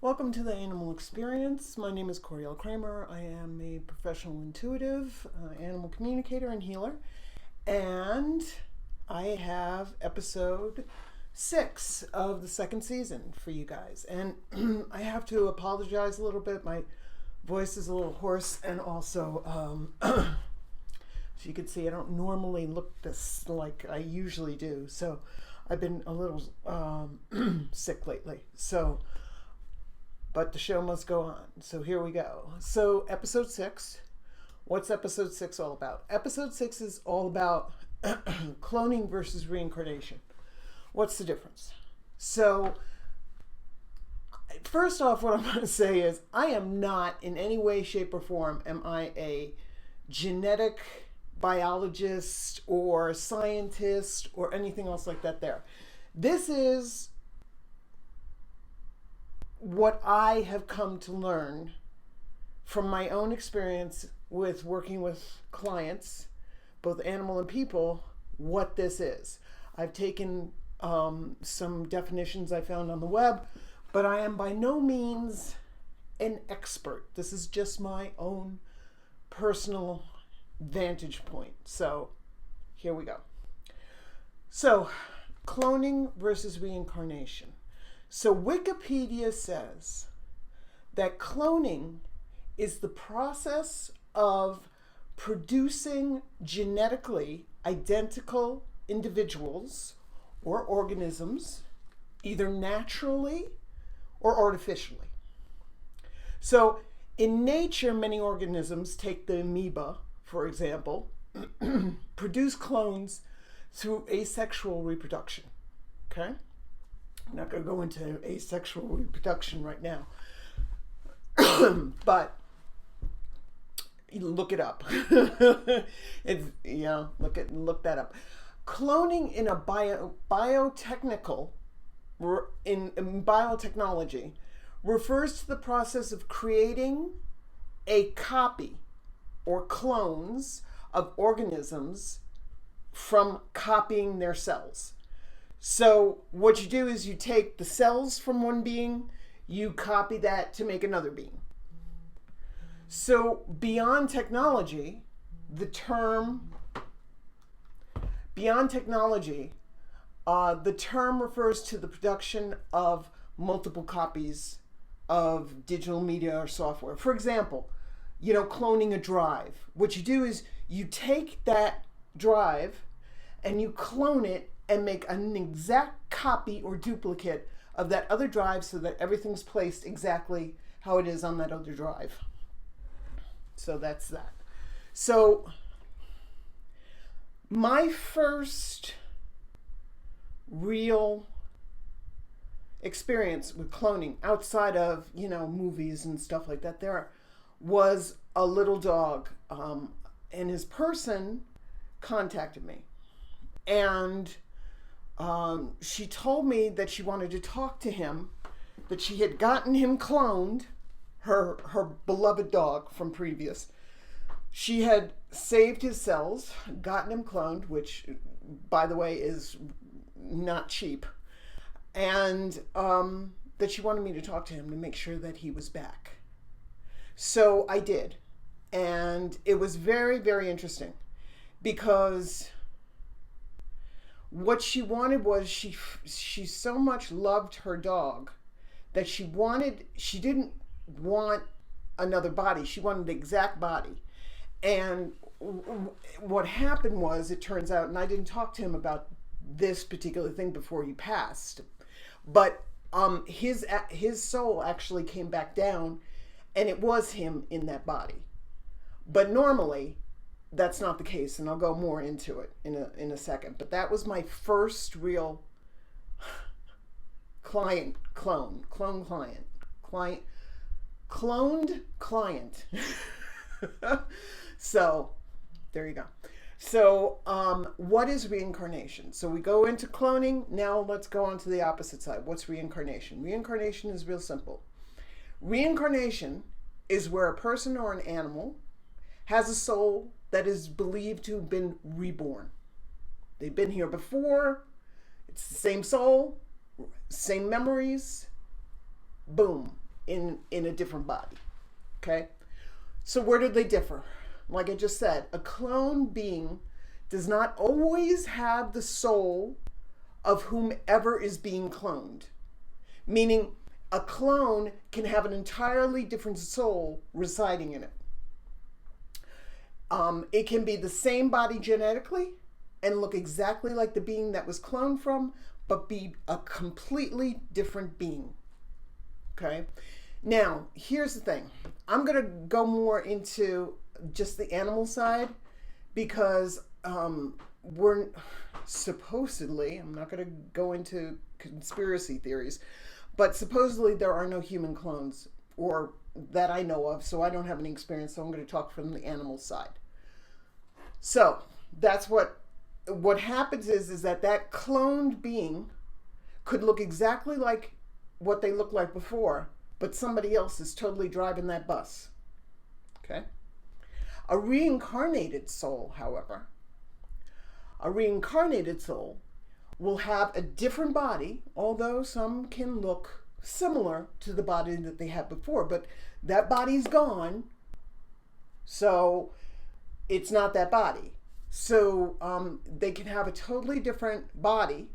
Welcome to the Animal Experience. My name is Coriel Kramer. I am a professional intuitive, animal communicator and healer. And I have episode 6 of the second season for you guys. And I have to apologize a little bit. My voice is a little hoarse, and also, as you can see, I don't normally look this like I usually do. So I've been a little sick lately. But the show must go on. So here we go. So episode 6. What's episode 6 all about? Episode 6 is all about cloning versus reincarnation. What's the difference? So first off, what I'm going to say is I am not in any way, shape, or form am I a genetic biologist or scientist or anything else like that there. This is what I have come to learn from my own experience with working with clients, both animal and people, what this is. I've taken some definitions I found on the web, but I am by no means an expert. This is just my own personal vantage point. So here we go. So cloning versus reincarnation. So Wikipedia says that cloning is the process of producing genetically identical individuals or organisms, either naturally or artificially. So in nature, many organisms, take the amoeba, for example, produce clones through asexual reproduction. Okay? I'm not going to go into asexual reproduction right now, but look it up. It's, look that up. Cloning in a biotechnical, in biotechnology, refers to the process of creating a copy or clones of organisms from copying their cells. So what you do is you take the cells from one being, you copy that to make another being. So beyond technology, the term refers to the production of multiple copies of digital media or software. For example, cloning a drive. What you do is you take that drive and you clone it and make an exact copy or duplicate of that other drive so that everything's placed exactly how it is on that other drive. So that's that. So my first real experience with cloning outside of, movies and stuff like that there was a little dog, and his person contacted me. And she told me that she wanted to talk to him, that she had gotten him cloned, her beloved dog from previous. She had saved his cells, gotten him cloned, which, by the way, is not cheap, and that she wanted me to talk to him to make sure that he was back. So I did, and it was very, very interesting because what she wanted was she so much loved her dog that she didn't want another body. She wanted the exact body. And what happened was, it turns out, and I didn't talk to him about this particular thing before he passed, but his soul actually came back down, and it was him in that body. But normally, that's not the case, and I'll go more into it in a second. But that was my first real cloned client. So there you go. So what is reincarnation? So we go into cloning. Now let's go on to the opposite side. What's reincarnation? Reincarnation is real simple. Reincarnation is where a person or an animal has a soul that is believed to have been reborn. They've been here before. It's the same soul, same memories. Boom. in a different body. Okay? So where do they differ? Like I just said, a clone being does not always have the soul of whomever is being cloned. Meaning a clone can have an entirely different soul residing in it. It can be the same body genetically and look exactly like the being that was cloned from, but be a completely different being. Okay? Now, here's the thing. I'm going to go more into just the animal side because we're supposedly, I'm not going to go into conspiracy theories, but supposedly there are no human clones, or that I know of, so I don't have any experience, so I'm going to talk from the animal side. So that's what happens is that cloned being could look exactly like what they looked like before, but somebody else is totally driving that bus. Okay? A reincarnated soul, however, will have a different body, although some can look similar to the body that they had before, but that body's gone, so it's not that body. So they can have a totally different body,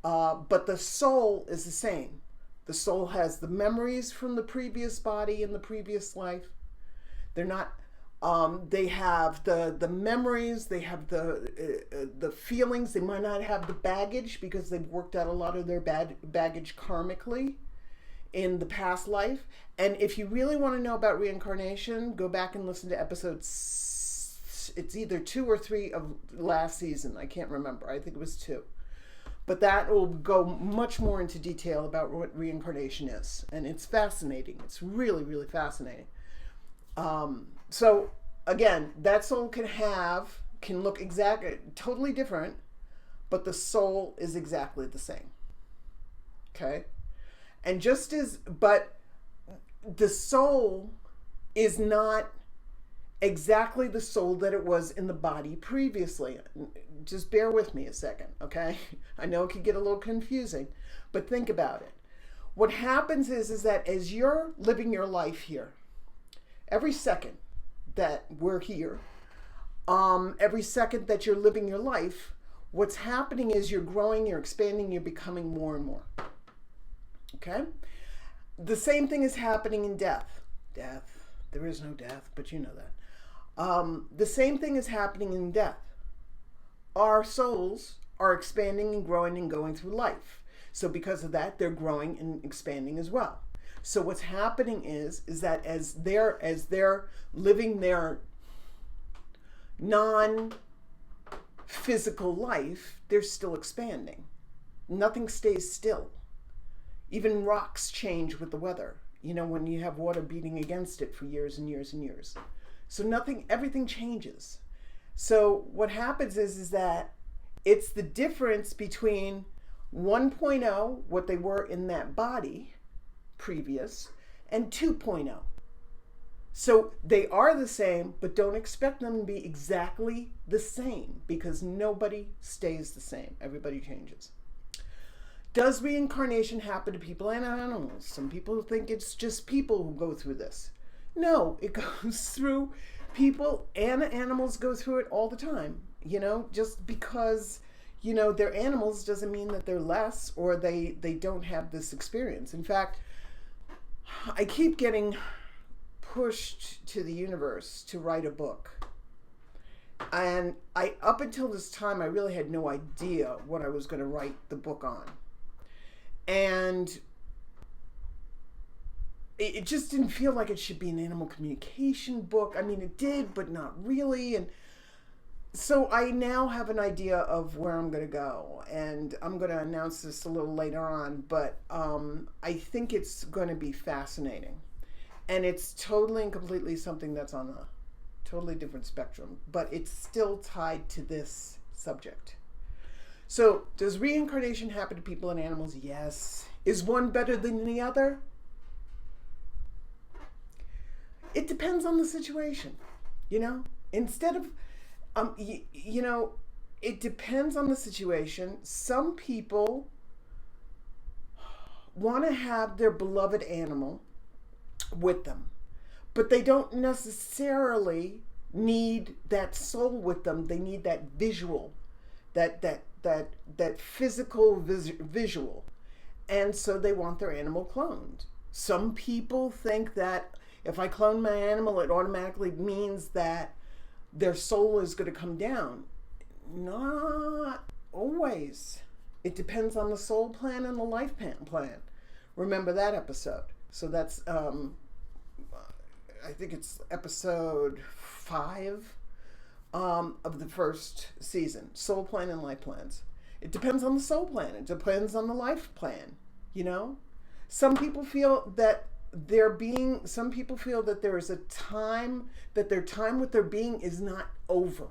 but the soul is the same. The soul has the memories from the previous body in the previous life. They're not. They have the memories. They have the feelings. They might not have the baggage because they've worked out a lot of their baggage karmically in the past life. And if you really want to know about reincarnation, go back and listen to episodes. It's either 2 or 3 of last season. I can't remember. I think it was 2. But that will go much more into detail about what reincarnation is. And it's fascinating. It's really, really fascinating. So again, that soul can look totally different, but the soul is exactly the same. Okay? And but the soul is not exactly the soul that it was in the body previously. Just bear with me a second, okay? I know it can get a little confusing, but think about it. What happens is that as you're living your life here, every second that we're here, every second that you're living your life, what's happening is you're growing, you're expanding, you're becoming more and more. Okay? The same thing is happening in death. Death. There is no death, but you know that. The same thing is happening in death. Our souls are expanding and growing and going through life. So because of that, they're growing and expanding as well. So what's happening is that as they're living their non-physical life, they're still expanding. Nothing stays still. Even rocks change with the weather. You know, when you have water beating against it for years and years and years. So everything changes. So what happens is that it's the difference between 1.0, what they were in that body previous, and 2.0. So they are the same, but don't expect them to be exactly the same because nobody stays the same. Everybody changes. Does reincarnation happen to people and animals? Some people think it's just people who go through this. No, it goes through people, and animals go through it all the time. You know, just because, you know, they're animals doesn't mean that they're less or they don't have this experience. In fact, I keep getting pushed to the universe to write a book. And up until this time, I really had no idea what I was going to write the book on. And it just didn't feel like it should be an animal communication book. I mean, it did, but not really. And so I now have an idea of where I'm going to go. And I'm going to announce this a little later on. But I think it's going to be fascinating. And it's totally and completely something that's on a totally different spectrum. But it's still tied to this subject. So, does reincarnation happen to people and animals? Yes. Is one better than the other? It depends on the situation, you know? Instead of, you know, it depends on the situation. Some people want to have their beloved animal with them, but they don't necessarily need that soul with them. They need that visual, that physical visual. And so they want their animal cloned. Some people think that if I clone my animal, it automatically means that their soul is going to come down. Not always. It depends on the soul plan and the life plan. Remember that episode. So that's, I think it's episode 5 of the first season. Soul plan and life plans. It depends on the soul plan. It depends on the life plan, you know? Some people feel that some people feel that there is a time, that their time with their being is not over.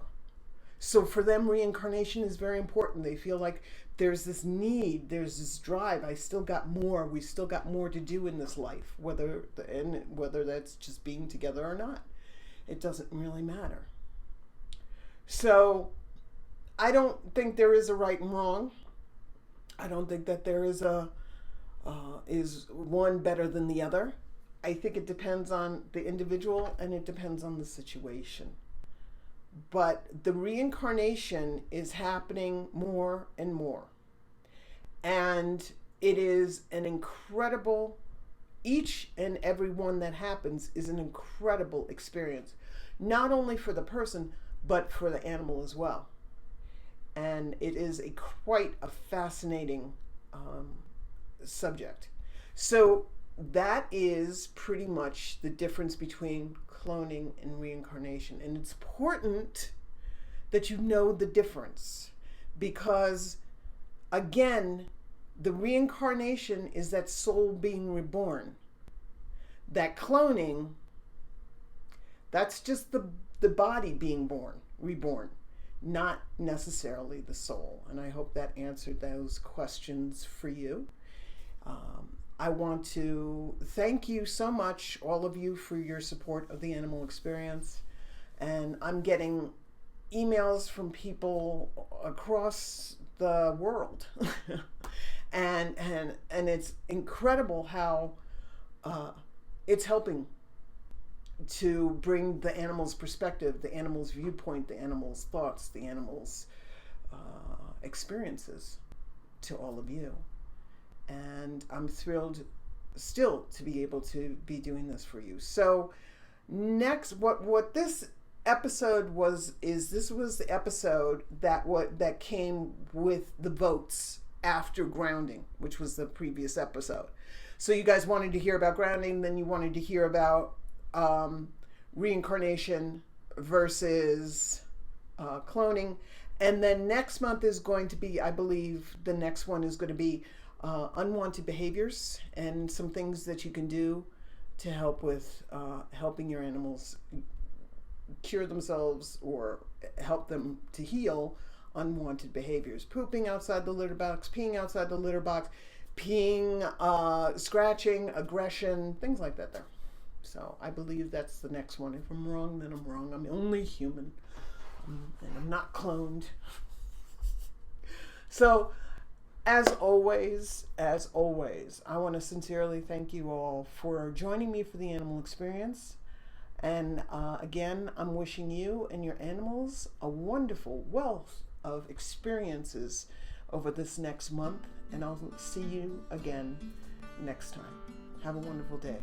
So for them, reincarnation is very important. They feel like there's this need, there's this drive. We still got more to do in this life, whether that's just being together or not. It doesn't really matter. So I don't think there is a right and wrong. I don't think that there is is one better than the other. I think it depends on the individual and it depends on the situation. But the reincarnation is happening more and more. And it is an incredible, each and every one that happens is an incredible experience, not only for the person, but for the animal as well. And it is quite a fascinating subject. So that is pretty much the difference between cloning and reincarnation. And it's important that you know the difference, because again, the reincarnation is that soul being reborn. That cloning, that's just the body being reborn, not necessarily the soul. And I hope that answered those questions for you. I want to thank you so much, all of you, for your support of the animal experience. And I'm getting emails from people across the world. and it's incredible how it's helping to bring the animal's perspective, the animal's viewpoint, the animal's thoughts, the animal's experiences to all of you. And I'm thrilled still to be able to be doing this for you. So next, what this episode was the episode that came with the votes after grounding, which was the previous episode. So you guys wanted to hear about grounding, then you wanted to hear about reincarnation versus cloning. And then next month is going to be, I believe the next one is going to be unwanted behaviors and some things that you can do to help with helping your animals cure themselves or help them to heal unwanted behaviors. Pooping outside the litter box, peeing outside the litter box, peeing, scratching, aggression, things like that there. So I believe that's the next one. If I'm wrong, then I'm wrong. I'm only human. And I'm not cloned. So as always, I want to sincerely thank you all for joining me for the animal experience. And again, I'm wishing you and your animals a wonderful wealth of experiences over this next month. And I'll see you again next time. Have a wonderful day.